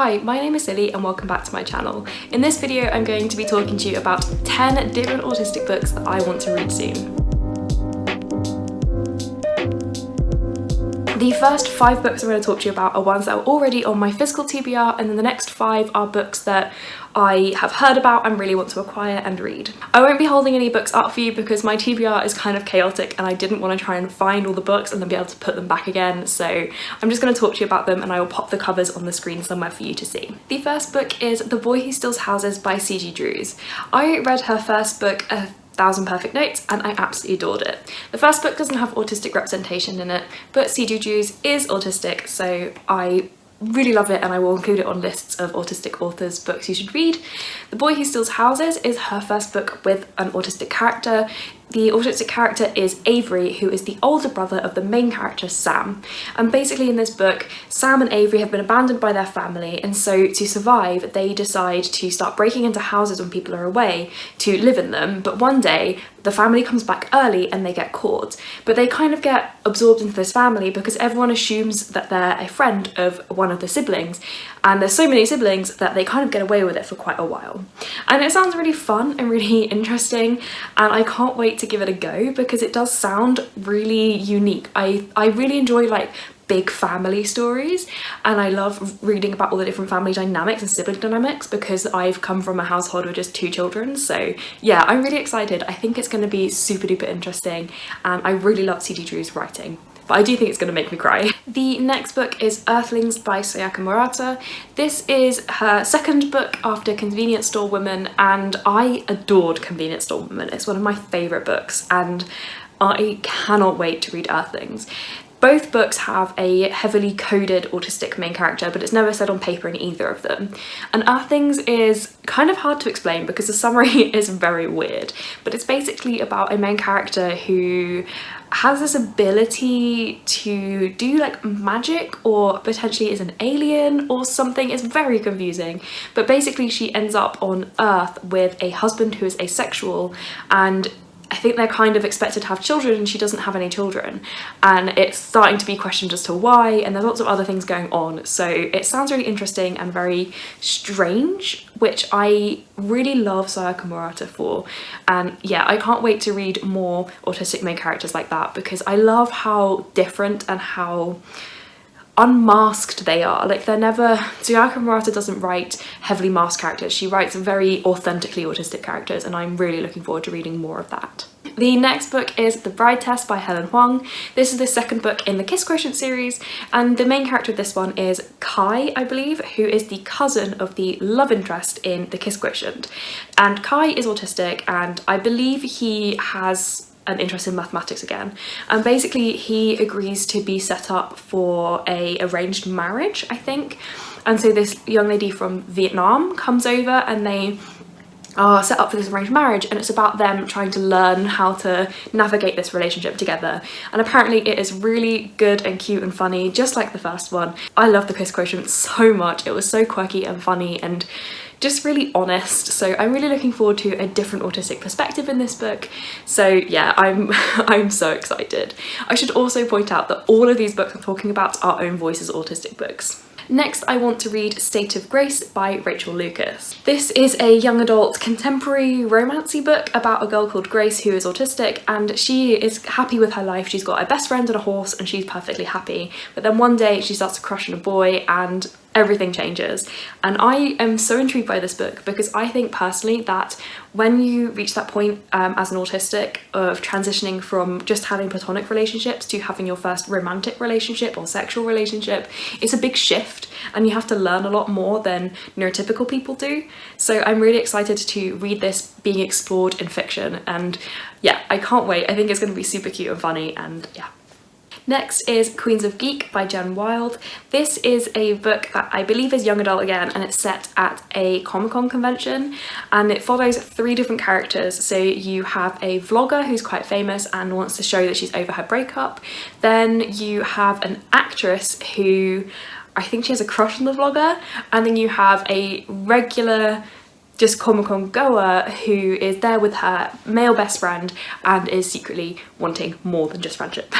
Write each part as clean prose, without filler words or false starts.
Hi, my name is Lily and welcome back to my channel. In this video I'm going to be talking to you about 10 different autistic books that I want to read soon. The first 5 books I'm going to talk to you about are ones that are already on my physical TBR, and then the next 5 are books that I have heard about and really want to acquire and read. I won't be holding any books up for you because my TBR is kind of chaotic and I didn't want to try and find all the books and then be able to put them back again, so I'm just going to talk to you about them and I will pop the covers on the screen somewhere for you to see. The first book is The Boy Who Steals Houses by C.G. Drews. I read her first book, 1,000 Perfect Notes, and I absolutely adored it. The first book doesn't have autistic representation in it, but C.G. Drews is autistic, so I really love it and I will include it on lists of autistic authors' books you should read. The Boy Who Steals Houses is her first book with an autistic character. The autistic character is Avery, who is the older brother of the main character, Sam. And basically in this book, Sam and Avery have been abandoned by their family, and so to survive, they decide to start breaking into houses when people are away to live in them. But one day, the family comes back early and they get caught. But they kind of get absorbed into this family because everyone assumes that they're a friend of one of the siblings. And there's so many siblings that they kind of get away with it for quite a while. And it sounds really fun and really interesting, and I can't wait to give it a go because it does sound really unique. I really enjoy like big family stories, and I love reading about all the different family dynamics and sibling dynamics because I've come from a household with just 2 children. So yeah, I'm really excited. I think it's going to be super duper interesting, and I really love C.G. Drew's writing. But I do think it's going to make me cry. The next book is Earthlings by Sayaka Murata. This is her second book after Convenience Store Woman, and I adored Convenience Store Woman. It's one of my favourite books and I cannot wait to read Earthlings. Both books have a heavily coded autistic main character, but it's never said on paper in either of them. And Earthlings is kind of hard to explain because the summary is very weird, but it's basically about a main character who has this ability to do like magic, or potentially is an alien or something. It's very confusing, but basically she ends up on Earth with a husband who is asexual, and I think they're kind of expected to have children and she doesn't have any children, and it's starting to be questioned as to why, and there's lots of other things going on. So it sounds really interesting and very strange, which I really love Sayaka Murata for. And yeah, I can't wait to read more autistic main characters like that because I love how different and how unmasked they are. Like they're never, Sayaka Murata doesn't write heavily masked characters, she writes very authentically autistic characters, and I'm really looking forward to reading more of that. The next book is The Bride Test by Helen Huang. This is the second book in the Kiss Quotient series, and the main character of this one is Kai, I believe, who is the cousin of the love interest in the Kiss Quotient. And Kai is autistic, and I believe he has an interest in mathematics again, and basically he agrees to be set up for a arranged marriage, I think. And so this young lady from Vietnam comes over and they are set up for this arranged marriage, and it's about them trying to learn how to navigate this relationship together. And apparently it is really good and cute and funny, just like the first one. I love the Kiss Quotient so much. It was so quirky and funny and just really honest, so I'm really looking forward to a different autistic perspective in this book. So yeah, I'm so excited. I should also point out that all of these books I'm talking about are Own Voices autistic books. Next, I want to read State of Grace by Rachel Lucas. This is a young adult contemporary romancy book about a girl called Grace who is autistic, and she is happy with her life. She's got a best friend and a horse and she's perfectly happy. But then one day she starts to crush on a boy and everything changes. And I am so intrigued by this book because I think personally that when you reach that point as an autistic of transitioning from just having platonic relationships to having your first romantic relationship or sexual relationship, it's a big shift and you have to learn a lot more than neurotypical people do. So I'm really excited to read this being explored in fiction, and yeah, I can't wait. I think it's going to be super cute and funny, and yeah. Next is Queens of Geek by Jen Wilde. This is a book that I believe is young adult again, and it's set at a Comic-Con convention, and it follows 3 different characters. So you have a vlogger who's quite famous and wants to show that she's over her breakup. Then you have an actress who I think she has a crush on the vlogger, and then you have a regular just Comic-Con goer who is there with her male best friend and is secretly wanting more than just friendship.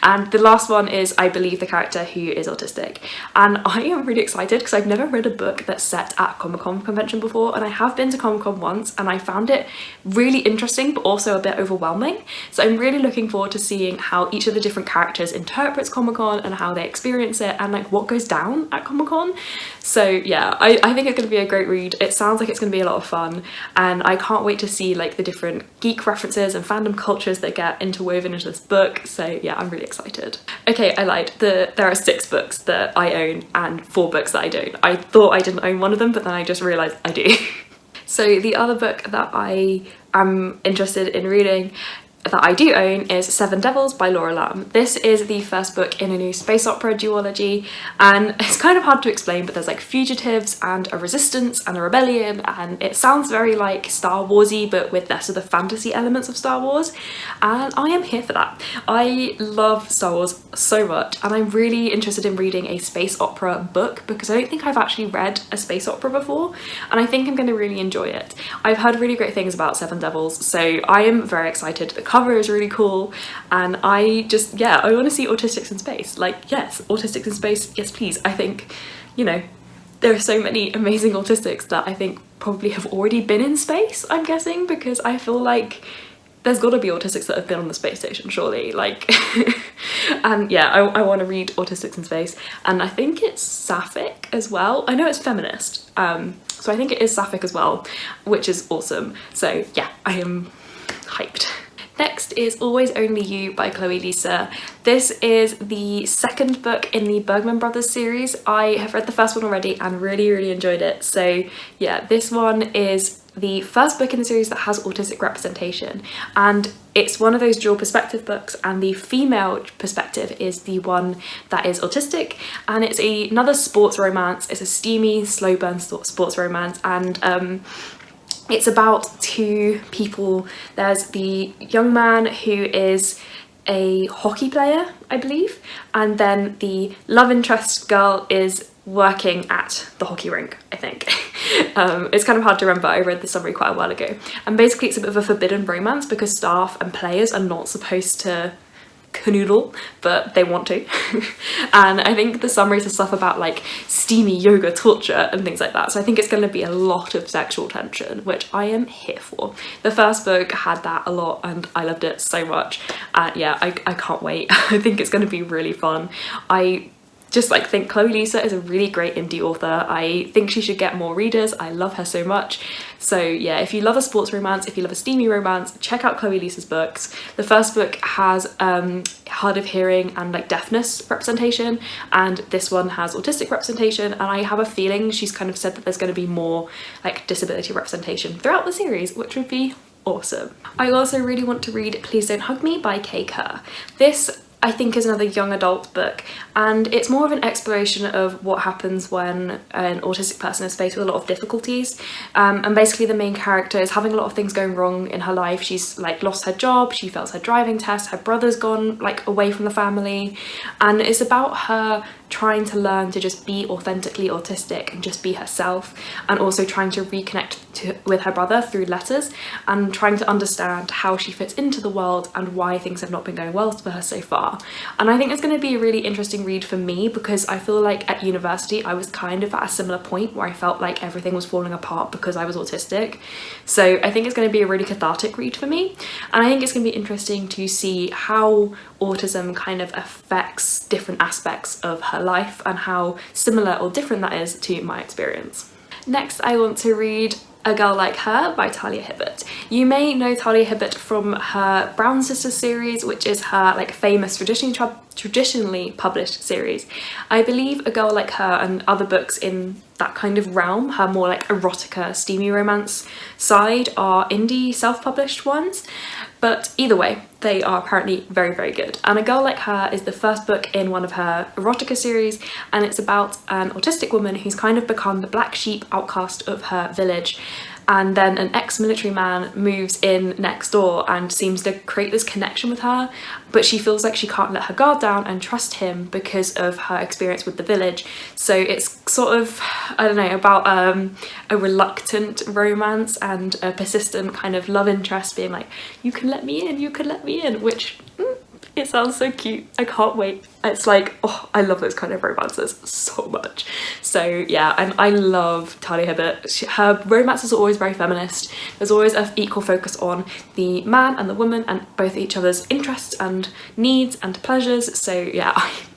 And the last one is I Believe the Character Who is Autistic. And I am really excited because I've never read a book that's set at Comic-Con convention before, and I have been to Comic-Con once and I found it really interesting but also a bit overwhelming. So I'm really looking forward to seeing how each of the different characters interprets Comic-Con and how they experience it and like what goes down at Comic-Con. So yeah, I think it's going to be a great read. It sounds like it's going to be a lot of fun, and I can't wait to see like the different geek references and fandom cultures that get interwoven into this book. So yeah, I'm really excited. Okay, I lied. There are 6 books that I own and 4 books that I don't. I thought I didn't own one of them, but then I just realised I do. So the other book that I am interested in reading that I do own is Seven Devils by Laura Lamb. This is the first book in a new space opera duology, and it's kind of hard to explain, but there's like fugitives and a resistance and a rebellion, and it sounds very like Star Warsy but with less of the fantasy elements of Star Wars, and I am here for that. I love Star Wars so much, and I'm really interested in reading a space opera book because I don't think I've actually read a space opera before, and I think I'm going to really enjoy it. I've heard really great things about Seven Devils, so I am very excited. The cover is really cool, and I want to see autistics in space. Like, yes, autistics in space, yes please. I think, you know, there are so many amazing autistics that I think probably have already been in space, I'm guessing, because I feel like there's got to be autistics that have been on the space station, surely, like. And yeah, I want to read Autistics in Space, and I think it's sapphic as well. I know it's feminist, so I think it is sapphic as well, which is awesome. So yeah, I am hyped. Next is Always Only You by Chloe Lisa. This is the second book in the Bergman Brothers series. I have read the first one already and really enjoyed it. So yeah, this one is the first book in the series that has autistic representation, and it's one of those dual perspective books, and the female perspective is the one that is autistic, and it's another sports romance. It's a steamy, slow burn sports romance, and it's about 2 people. There's the young man who is a hockey player, I believe, and then the love interest girl is working at the hockey rink, I think. It's kind of hard to remember. I read the summary quite a while ago, and basically it's a bit of a forbidden romance because staff and players are not supposed to canoodle, but they want to. And I think the summary says stuff about like steamy yoga torture and things like that, so I think it's going to be a lot of sexual tension, which I am here for. The first book had that a lot and I loved it so much, and yeah, I can't wait. I think it's going to be really fun. I just like think Chloe Lisa is a really great indie author. I think she should get more readers. I love her so much. So yeah, if you love a sports romance, if you love a steamy romance, check out Chloe Lisa's books. The first book has hard of hearing and like deafness representation, and this one has autistic representation, and I have a feeling she's kind of said that there's going to be more like disability representation throughout the series, which would be awesome. I also really want to read Please Don't Hug Me by Kay Kerr. This I think is another young adult book, and it's more of an exploration of what happens when an autistic person is faced with a lot of difficulties, and basically the main character is having a lot of things going wrong in her life. She's like lost her job, she fails her driving test, her brother's gone like away from the family, and it's about her trying to learn to just be authentically autistic and just be herself, and also trying to reconnect with her brother through letters and trying to understand how she fits into the world and why things have not been going well for her so far. And I think it's going to be a really interesting read for me because I feel like at university I was kind of at a similar point where I felt like everything was falling apart because I was autistic. So I think it's going to be a really cathartic read for me, and I think it's going to be interesting to see how autism kind of affects different aspects of her life and how similar or different that is to my experience. Next, I want to read A Girl Like Her by Talia Hibbert. You may know Talia Hibbert from her Brown Sisters series, which is her like famous traditionally published series. I believe A Girl Like Her and other books in that kind of realm, her more like erotica, steamy romance side, are indie self-published ones. But either way, they are apparently very good. And A Girl Like Her is the first book in one of her erotica series, and it's about an autistic woman who's kind of become the black sheep outcast of her village. and then an ex-military man moves in next door and seems to create this connection with her, but she feels like she can't let her guard down and trust him because of her experience with the village. So it's sort of, I don't know, about a reluctant romance and a persistent kind of love interest being like, you can let me in, you can let me in, which it sounds so cute. I can't wait. It's like, oh, I love those kind of romances so much. So yeah, and I love Talia Hibbert. Her romances are always very feminist. There's always an equal focus on the man and the woman and both each other's interests and needs and pleasures. So yeah,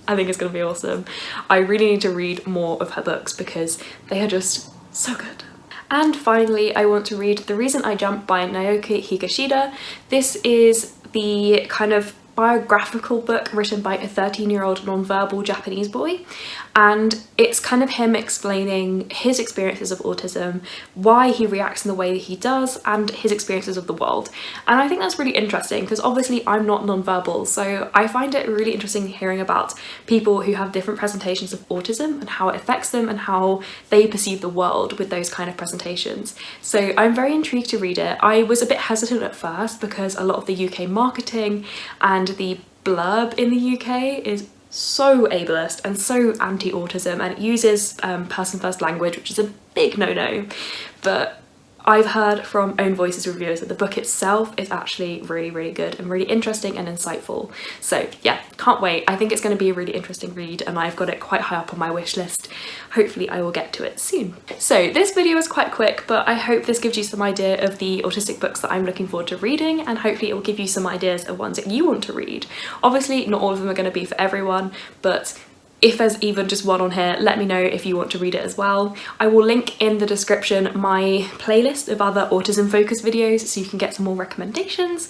I think it's gonna be awesome. I really need to read more of her books because they are just so good. And finally, I want to read The Reason I Jump by Naoki Higashida. This is the kind of biographical book written by a 13-year-old non-verbal Japanese boy, and it's kind of him explaining his experiences of autism, why he reacts in the way that he does, and his experiences of the world. And I think that's really interesting because obviously I'm not non-verbal, so I find it really interesting hearing about people who have different presentations of autism and how it affects them and how they perceive the world with those kind of presentations. So I'm very intrigued to read it. I was a bit hesitant at first because a lot of the UK marketing and the blurb in the UK is so ableist and so anti-autism, and it uses person first language, which is a big no-no. But I've heard from Own Voices reviewers that the book itself is actually really, really good and really interesting and insightful. So yeah, can't wait. I think it's going to be a really interesting read and I've got it quite high up on my wish list. Hopefully I will get to it soon. So this video was quite quick, but I hope this gives you some idea of the autistic books that I'm looking forward to reading, and hopefully it will give you some ideas of ones that you want to read. Obviously not all of them are going to be for everyone, but if there's even just one on here, let me know if you want to read it as well. I will link in the description my playlist of other autism focused videos so you can get some more recommendations.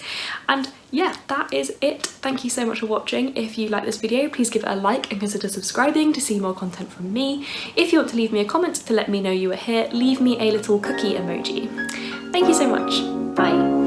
And yeah, that is it. Thank you so much for watching. If you like this video, please give it a like and consider subscribing to see more content from me. If you want to leave me a comment to let me know you were here, leave me a little cookie emoji. Thank you so much. Bye.